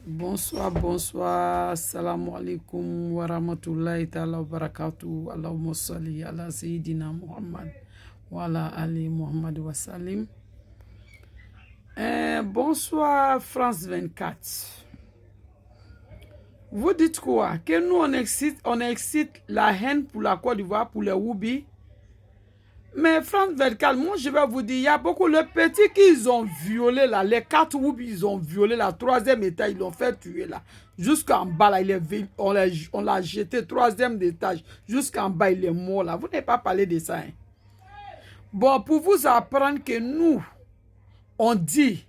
Bonsoir, bonsoir. Assalamu alaikum wa rahmatullahi ta'ala wa barakatuh. Allahumma salli ala Sayyidina Muhammad wa ala Ali Muhammad wa salim. Bonsoir France 24. Vous dites quoi? Que nous on excite la haine pour la Côte d'Ivoire, pour les Woubi. Mais France 24, moi je vais vous dire, il y a beaucoup de petits qu'ils ont violé là, les 4 Woubi, ils ont violé la 3e étage, ils l'ont fait tuer là. Jusqu'en bas là, on l'a jeté 3e étage, jusqu'en bas il est mort là. Vous n'avez pas parlé de ça. Hein? Bon, pour vous apprendre que nous, on dit,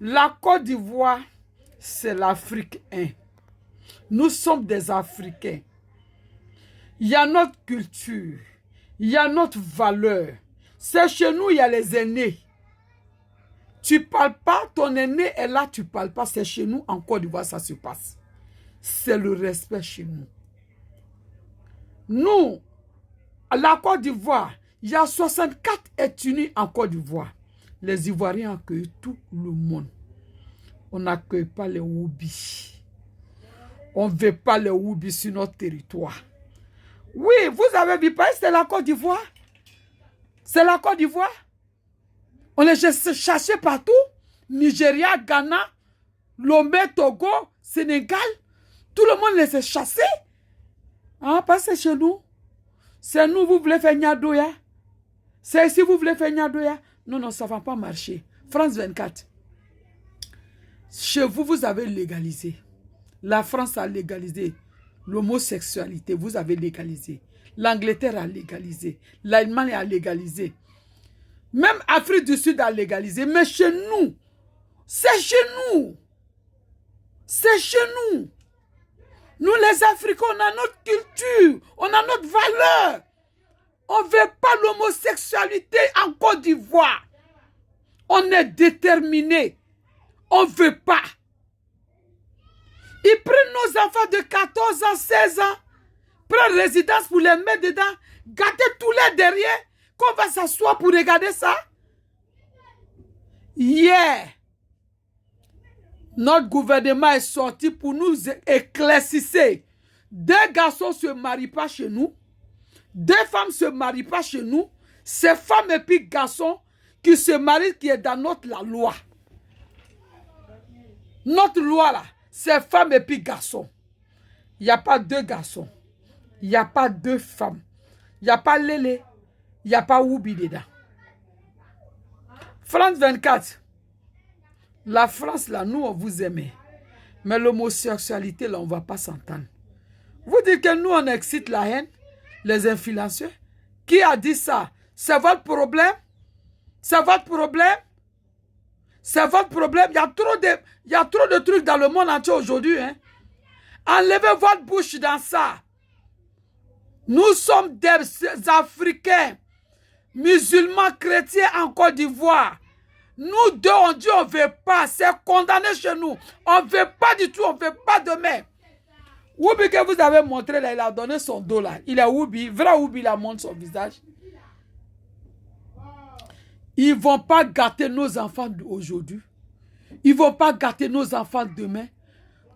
la Côte d'Ivoire, c'est l'Afrique 1. Nous sommes des Africains. Il y a notre culture. Il y a notre valeur. C'est chez nous, il y a les aînés. Tu ne parles pas, ton aîné est là, tu ne parles pas. C'est chez nous, en Côte d'Ivoire, ça se passe. C'est le respect chez nous. Nous, à la Côte d'Ivoire, il y a 64 ethnies en Côte d'Ivoire. Les Ivoiriens accueillent tout le monde. On n'accueille pas les Woubi. On ne veut pas les Woubi sur notre territoire. Oui, vous avez vu, c'est la Côte d'Ivoire. C'est la Côte d'Ivoire. On les cherchait partout. Nigeria, Ghana, Lomé, Togo, Sénégal. Tout le monde les a chassés. Ah, parce que c'est chez nous. C'est nous, vous voulez faire Nyadoya. C'est ici, vous voulez faire Nyadoya. Non, non, ça ne va pas marcher. France 24. Chez vous, vous avez légalisé. La France a légalisé l'homosexualité, vous avez légalisé. L'Angleterre a légalisé. L'Allemagne a légalisé. Même Afrique du Sud a légalisé. Mais chez nous, c'est chez nous. C'est chez nous. Nous, les Africains, on a notre culture. On a notre valeur. On ne veut pas l'homosexualité en Côte d'Ivoire. On est déterminés. On ne veut pas. Ils prennent nos enfants de 14 ans, 16 ans, prennent résidence pour les mettre dedans, gâter tous les derrière, qu'on va s'asseoir pour regarder ça. Hier, notre gouvernement est sorti pour nous éclaircir. 2 garçons ne se marient pas chez nous, 2 femmes ne se marient pas chez nous, c'est femmes et puis garçons qui se marient, qui est dans notre la loi. Notre loi là. C'est femmes et puis garçons. Il n'y a pas 2 garçons. Il n'y a pas 2 femmes. Il n'y a pas Lélé. Il n'y a pas Woubi dedans. France 24. La France, là, nous, on vous aimait. Mais l'homosexualité, là, on ne va pas s'entendre. Vous dites que nous, on excite la haine, les influenceurs. Qui a dit ça? C'est votre problème? C'est votre problème? C'est votre problème. Il y a trop de trucs dans le monde entier aujourd'hui. Hein? Enlevez votre bouche dans ça. Nous sommes des Africains, musulmans, chrétiens en Côte d'Ivoire. Nous deux, on dit on ne veut pas. C'est condamné chez nous. On ne veut pas du tout. On ne veut pas de même. Woubi que vous avez montré là, il a donné son dos là. Il est Woubi. Vrai Woubi, il a montré son visage. Ils ne vont pas gâter nos enfants aujourd'hui. Ils ne vont pas gâter nos enfants demain.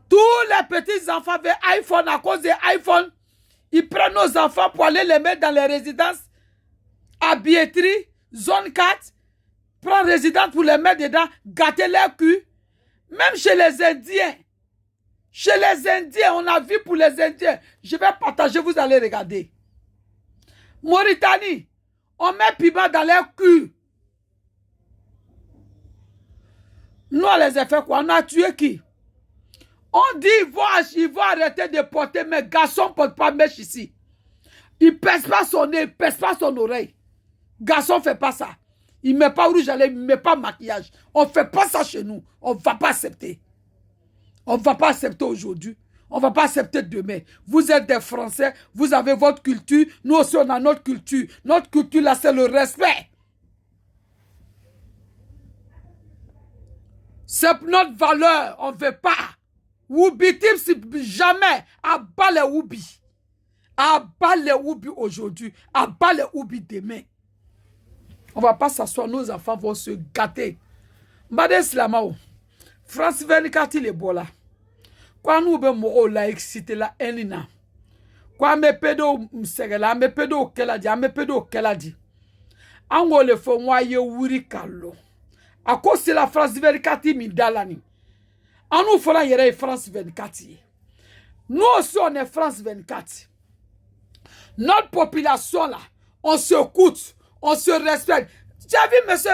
Tous les petits enfants veulent iPhone à cause de iPhone. Ils prennent nos enfants pour aller les mettre dans les résidences à billetterie, zone 4. Prendre résidence pour les mettre dedans, gâter leur cul. Même chez les Indiens. Chez les Indiens, on a vu pour les Indiens. Je vais partager, vous allez regarder. Mauritanie, on met piment dans leur cul. Nous, on les a fait quoi? On a tué qui? On dit ils vont arrêter de porter, mais garçon ne porte pas mèche ici. Il ne pèse pas son nez, il ne pèse pas son oreille. Garçon ne fait pas ça. Il ne met pas rouge à lèvres, il ne met pas maquillage. On ne fait pas ça chez nous. On ne va pas accepter. On ne va pas accepter aujourd'hui. On ne va pas accepter demain. Vous êtes des Français, vous avez votre culture. Nous aussi, on a notre culture. Notre culture, là, c'est le respect. C'est notre valeur. On ne veut pas. Woubi Tim, jamais. Abat les Woubi. Abat les Woubi aujourd'hui. Abat les Woubi demain. On ne va pas s'asseoir. Nos enfants vont se gâter. Mbade Slamao. France 24, il est beau là. Quoi nous be mo la excité la enina. Quoi me pedo msegela, me pedo keladi, me pedo keladi. Ango le fo mwa ye wuri kalo. À cause c'est la France 24 mi dalani. En nous faisant yere France 24. Nous aussi on est France 24. Notre population là, on se écoute, on se respecte. Tu as vu monsieur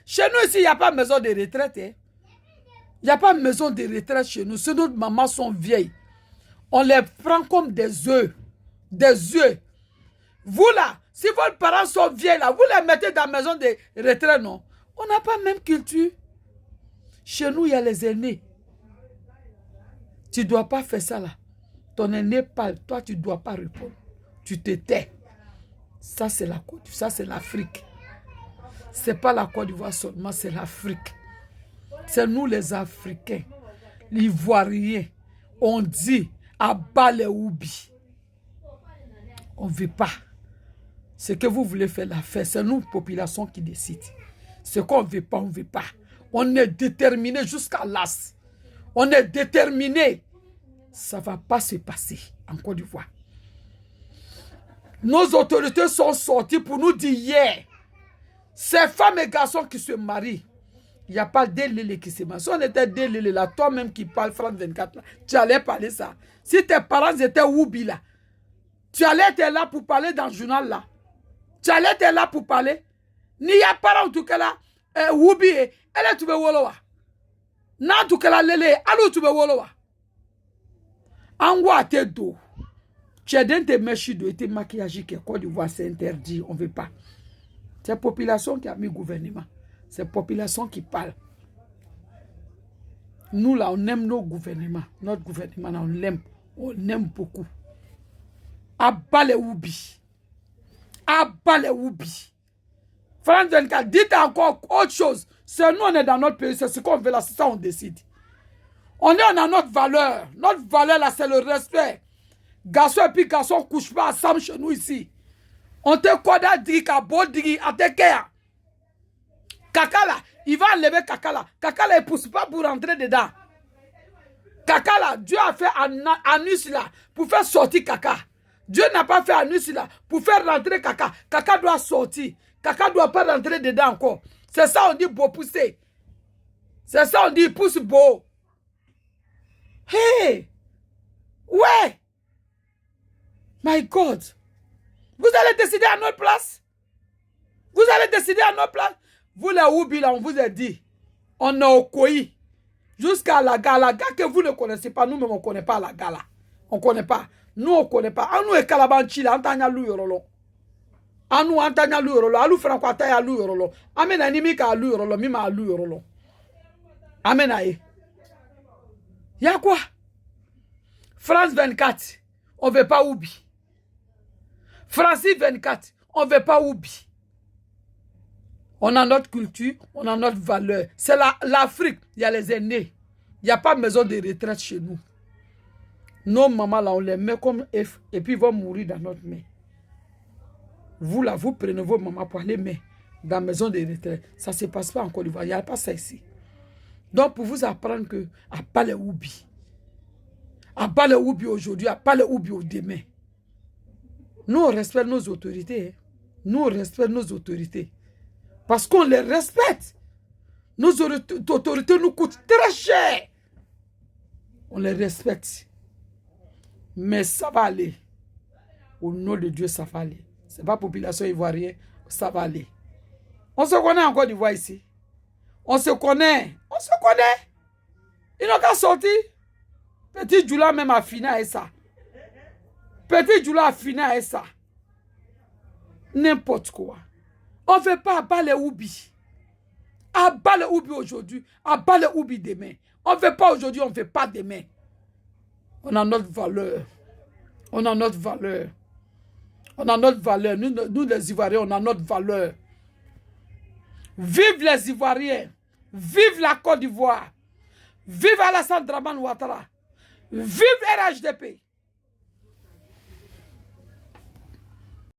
chez nous ici il n'y a pas de maison de retraite. Il n'y a pas de maison de retraite chez nous. Nos mamans sont vieilles. On les prend comme des œufs. Des œufs. Vous là, si vos parents sont vieux là, vous les mettez dans la maison de retraite, non? On n'a pas même culture. Chez nous, il y a les aînés. Tu ne dois pas faire ça là. Ton aîné parle, toi tu ne dois pas répondre. Tu te tais. Ça c'est la Côte, ça c'est l'Afrique. Ce n'est pas la Côte d'Ivoire seulement, c'est l'Afrique. C'est nous les Africains, l'Ivoirien. On dit à bas les oubis. On ne veut pas. Ce que vous voulez faire la fête, c'est nous, population, qui décide. Ce qu'on ne veut pas, on ne veut pas. On est déterminé jusqu'à l'as. On est déterminé. Ça ne va pas se passer en Côte d'Ivoire. Nos autorités sont sorties pour nous dire hier, ces femmes et garçons qui se marient, il n'y a pas deux lélés qui se marient. Si on était deux lélés là, toi-même qui parles France 24, là, tu allais parler ça. Si tes parents étaient Woubi là, tu allais être là pour parler dans le journal là. Tu allais être là pour parler. Ni ya parents en tout cas là, Woubi, elle est tout wolowa. Na tout cas là, lélé, allô tout wolowa. Angwa te do. Tu as des mèches de tes maquillages qui Côte d'Ivoire, c'est interdit, on ne veut pas. C'est la population qui a mis le gouvernement. C'est la population qui parle. Nous là, on aime nos gouvernements. Notre gouvernement, là, on l'aime. On aime beaucoup. Abat les Woubi. Abat les Woubi. France 24, dites encore autre chose. C'est nous, on est dans notre pays, c'est ce qu'on veut là, c'est ça on décide. On a notre valeur. Notre valeur là, c'est le respect. Garçon et puis garçon ne couchent pas ensemble chez nous ici. On te koda digi ka bo digi à te kea. Kaka là, il va enlever Kaka là. Kaka là, il ne pousse pas pour rentrer dedans. Kaka là, Dieu a fait anus là pour faire sortir Kaka. Dieu n'a pas fait anus là pour faire rentrer Kaka. Kaka doit sortir. Kaka ne doit pas rentrer dedans encore. C'est ça on dit beau pousser. C'est ça on dit pousse beau. Hey! Ouais! My God! Vous allez décider à notre place? Vous allez décider à notre place? Vous les Woubi là, on vous a dit. On est au Koyi. Jusqu'à la gala. Que vous ne connaissez pas, nous-mêmes on ne connaît pas la gala. On ne connaît pas. Nous on ne connaît pas. Nous et Kalabanchi là, Antanya Lou Yorolo. Anu Antanya Lou Yorolo. Alou Frankwata Lou Yorolo. Amen animi ka Lou Yorolo. Mima Lou Yorolo. Amen aye. Y'a quoi? France 24, on ne veut pas Woubi. France 24, on ne veut pas Woubi. On a notre culture, on a notre valeur. C'est l'Afrique, il y a les aînés. Il n'y a pas de maison de retraite chez nous. Nos mamans là, on les met comme F et puis ils vont mourir dans notre main. Vous là, vous prenez vos mamans pour aller mettre dans la maison de retraite. Ça ne se passe pas en Côte d'Ivoire, il n'y a pas ça ici. Donc pour vous apprendre que à pas les Woubi. À pas les Woubi aujourd'hui, à pas les Woubi au demain. Nous, on respecte nos autorités. Hein. Nous, on respecte nos autorités. Parce qu'on les respecte. Nos autorités nous coûtent très cher. On les respecte. Mais ça va aller. Au nom de Dieu, ça va aller. Ce n'est pas la population ivoirienne, ça va aller. On se connaît en Côte d'Ivoire ici. On se connaît. On se connaît. Ils n'ont qu'à sortir. Petit Djoula même a fini avec ça. Petit Djoula a fini avec ça. N'importe quoi. On ne fait pas abattre les Woubi. Abattre les Woubi aujourd'hui. Abattre les Woubi demain. On ne fait pas aujourd'hui, on ne fait pas demain. On a notre valeur. On a notre valeur. On a notre valeur. Nous les Ivoiriens, on a notre valeur. Vive les Ivoiriens. Vive la Côte d'Ivoire. Vive Alassane Dramane Ouattara. Vive RHDP.